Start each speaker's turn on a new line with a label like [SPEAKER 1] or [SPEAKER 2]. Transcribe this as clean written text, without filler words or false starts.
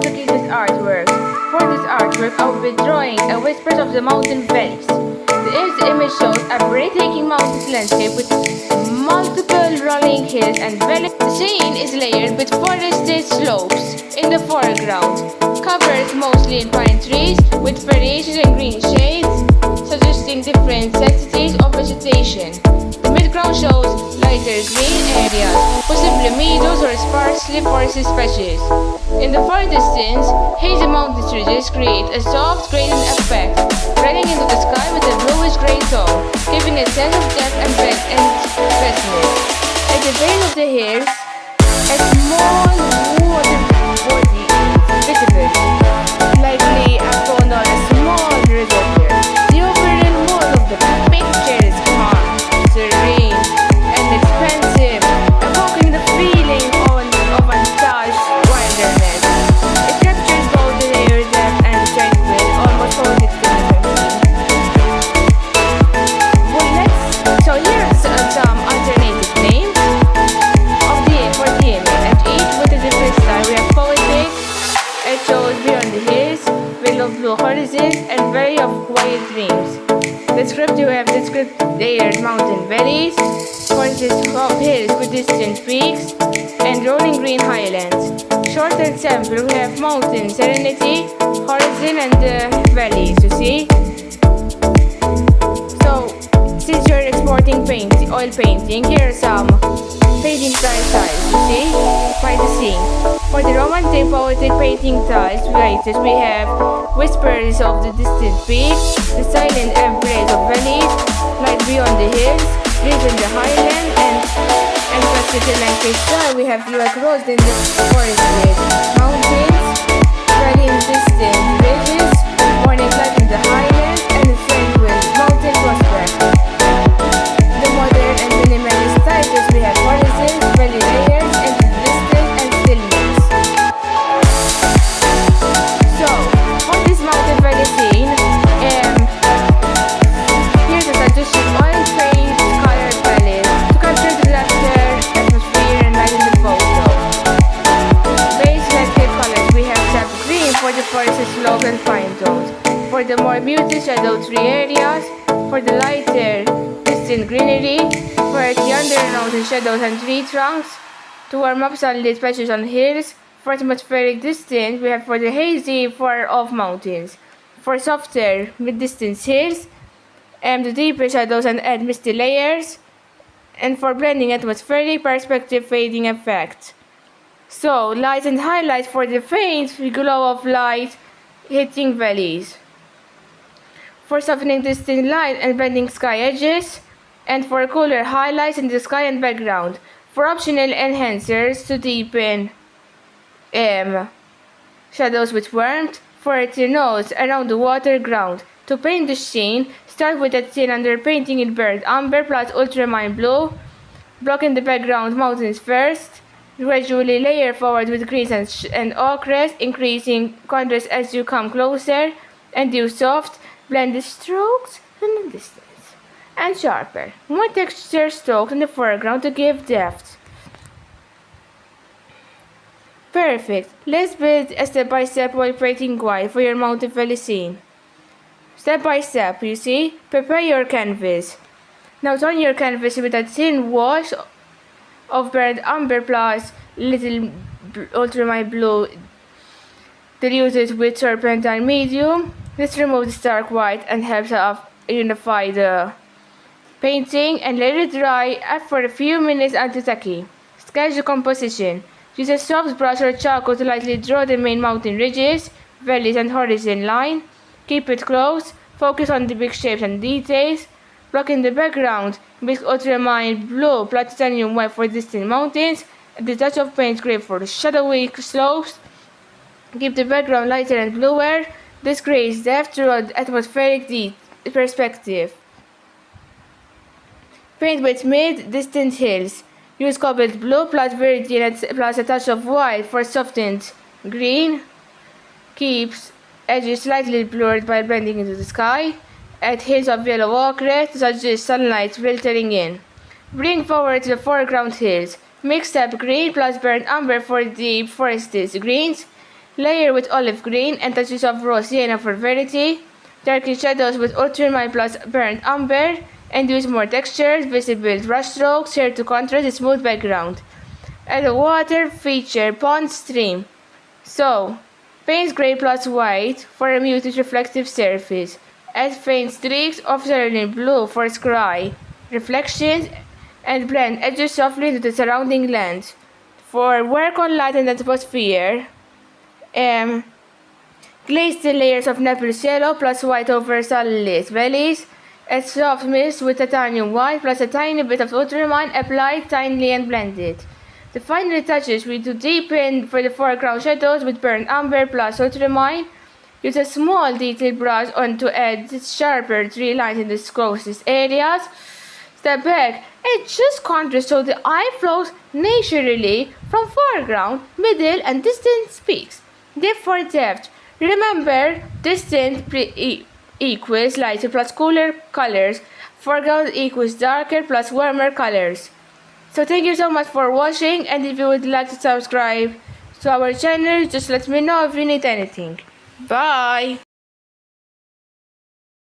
[SPEAKER 1] complicated artwork. For this artwork, I will be drawing a whispers of the mountain valleys. The image shows a breathtaking mountain landscape with multiple rolling hills and valleys. The scene is layered with forested slopes in the foreground, covered mostly in pine trees with variations in green shades, suggesting different densities of vegetation. The midground shows lighter green areas, possibly meadows or sparsely forested patches. In the far distance, hazy mountain ridges create a soft gradient effect, running into the sky with a bluish-gray tone, giving a sense of depth and breadth and vastness. At the base of the hills, a small water body is visible, likely a pond or a small reservoir. The overall mood of the picture is calm, serene, and expansive, evoking the feeling of untouched wilderness. It captures both the layered depth and tranquil, almost poetic stillness. So here's some alternative names for the image, and each with a different style. We have poetic, it shows beyond the hills, below blue horizons, and valley of quiet dreams. Descriptive, we have descriptive layered mountain valleys, forested hills with distant peaks, and rolling green highlands. Short example, we have mountain serenity, horizon, and valleys, you see? So, since you're exporting oil painting, here are some painting styles, you see, by the scene. For the romantic poetic painting styles, we have whispers of the distant peaks, the silent embrace of valleys, light beyond the hills, breeze in the highland, and classical landscape style. We have like rose in the forested mountains, valley in distant ridges, morning light in the highlands, and the tranquil mountain prospect. The modern and minimalist styles, we have horizons, valley layers, and distance and stillness. So, for this mountain valley scene, here's a suggestion: oil paint colored palette to capture the laughter, atmosphere, and light in the photo. Base landscape colors, we have sap green for the forest slope and pine tones. For the more muted shadow tree areas, for the lighter distant greenery, for the under shadows and tree trunks, to warm up sunlit patches on hills. For atmospheric distance, we have for the hazy far off mountains. For softer mid-distance hills, and the deeper shadows and add misty layers, and for blending atmospheric perspective fading effect. So, lights and highlights for the faint glow of light hitting valleys. For softening distant light and blending sky edges, and for cooler highlights in the sky and background. For optional enhancers to deepen shadows with warmth. For a notes around the water ground. To paint the scene, start with a thin underpainting in burnt umber plus ultramarine blue, blocking the background mountains first. Gradually layer forward with greens and ochres, increasing contrast as you come closer, and use soft, blended strokes in the distance, and sharper, more texture strokes in the foreground to give depth. Perfect. Let's build a step-by-step oil painting guide for your mountain valley scene. Step by step, you see? Prepare your canvas. Now turn your canvas with a thin wash of burnt umber plus little ultramarine blue diluted with turpentine medium. This removes the stark white and helps unify the painting, and let it dry for a few minutes until tacky. Sketch the composition. Use a soft brush or charcoal to lightly draw the main mountain ridges, valleys, and horizon line. Keep it close. Focus on the big shapes and details. Blocking the background, mix ultramarine blue plus titanium white for distant mountains, and the touch of paint gray for the shadowy slopes. Keep the background lighter and bluer. This creates depth through atmospheric perspective. Paint with mid-distant hills. Use cobalt blue plus viridian plus a touch of white for softened green. Keeps edges slightly blurred by blending into the sky. Add hints of yellow ochre to suggest sunlight filtering in. Bring forward to the foreground hills. Mix up green plus burnt umber for deep forested greens. Layer with olive green and touches of raw sienna for variety. Darken shadows with ultramarine plus burnt umber. And use more textures, visible brush strokes here to contrast a smooth background. Add a water feature pond stream. So, paint gray plus white for a muted reflective surface. Add faint streaks of cerulean blue for sky reflections and blend edges softly into the surrounding land. For work on light and atmosphere, glaze the layers of Naples yellow plus white over sunlit valleys. Add soft mist with titanium white plus a tiny bit of ultramarine applied tinily and blended. The final touches we do deepen for the foreground shadows with burnt umber plus ultramarine. Use a small detail brush on to add sharper tree lines in the closest areas. Step back and just contrast so the eye flows naturally from foreground, middle and distant peaks. Depth for depth. Remember, distant equals lighter plus cooler colors. Foreground equals darker plus warmer colors. So thank you so much for watching, and if you would like to subscribe to our channel, just let me know if you need anything. Bye!